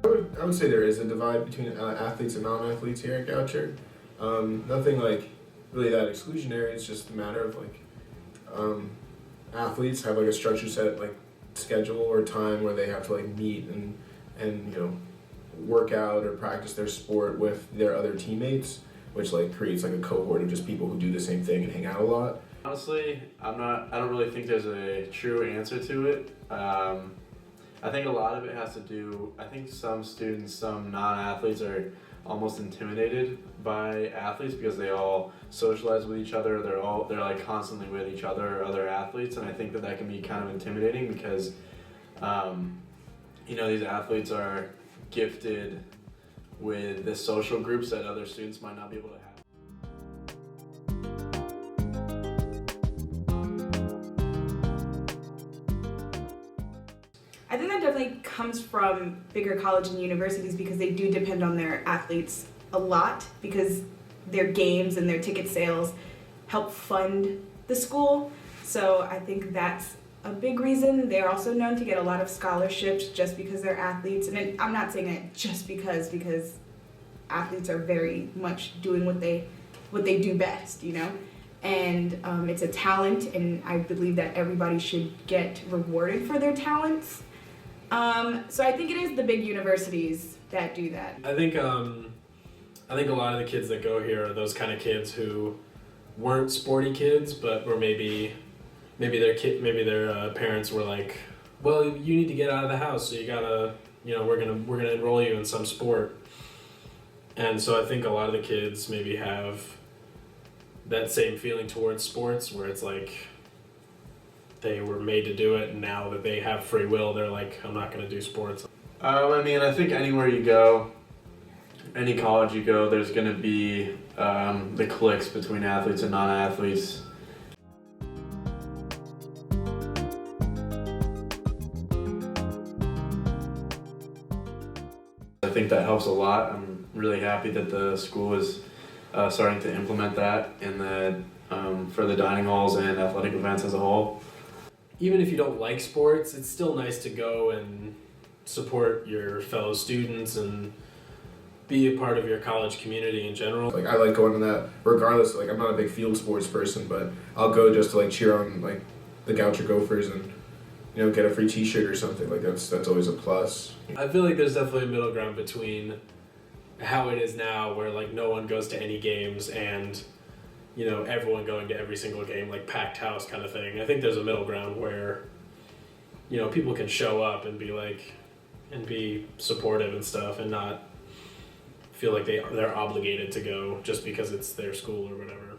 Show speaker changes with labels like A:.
A: I would say there is a divide between athletes and non-athletes here at Goucher. Nothing like really that exclusionary. It's just a matter of like athletes have like a structured set like schedule or time where they have to like meet and work out or practice their sport with their other teammates, which like creates like a cohort of just people who do the same thing and hang out a lot.
B: Honestly, I don't really think there's a true answer to it. I think a lot of it has to do, I think some students, some non-athletes are almost intimidated by athletes because they all socialize with each other. They're like constantly with each other or other athletes, and I think that can be kind of intimidating because these athletes are gifted with the social groups that other students might not be able to have.
C: I think that definitely comes from bigger colleges and universities because they do depend on their athletes a lot because their games and their ticket sales help fund the school. So I think that's a big reason. They're also known to get a lot of scholarships just because they're athletes. And I'm not saying it just because athletes are very much doing what they do best, And it's a talent, and I believe that everybody should get rewarded for their talents. So I think it is the big universities that do that.
D: I think a lot of the kids that go here are those kind of kids who weren't sporty kids, but were maybe their parents were like, well, you need to get out of the house, so you gotta, we're gonna enroll you in some sport. And so I think a lot of the kids maybe have that same feeling towards sports where it's like they were made to do it, and now that they have free will, they're like, I'm not gonna do sports.
B: I think anywhere you go, any college you go, there's gonna be the cliques between athletes and non-athletes. I think that helps a lot. I'm really happy that the school is starting to implement that for the dining halls and athletic events as a whole.
D: Even if you don't like sports, it's still nice to go and support your fellow students and be a part of your college community in general.
A: Like I like going to that regardless. Like I'm not a big field sports person, but I'll go just to like cheer on like the Goucher Gophers and get a free T-shirt or something. Like that's always a plus.
D: I feel like there's definitely a middle ground between how it is now, where like no one goes to any games, and everyone going to every single game, like packed house kind of thing. I think there's a middle ground where people can show up and be supportive and stuff, and not feel like they're obligated to go just because it's their school or whatever.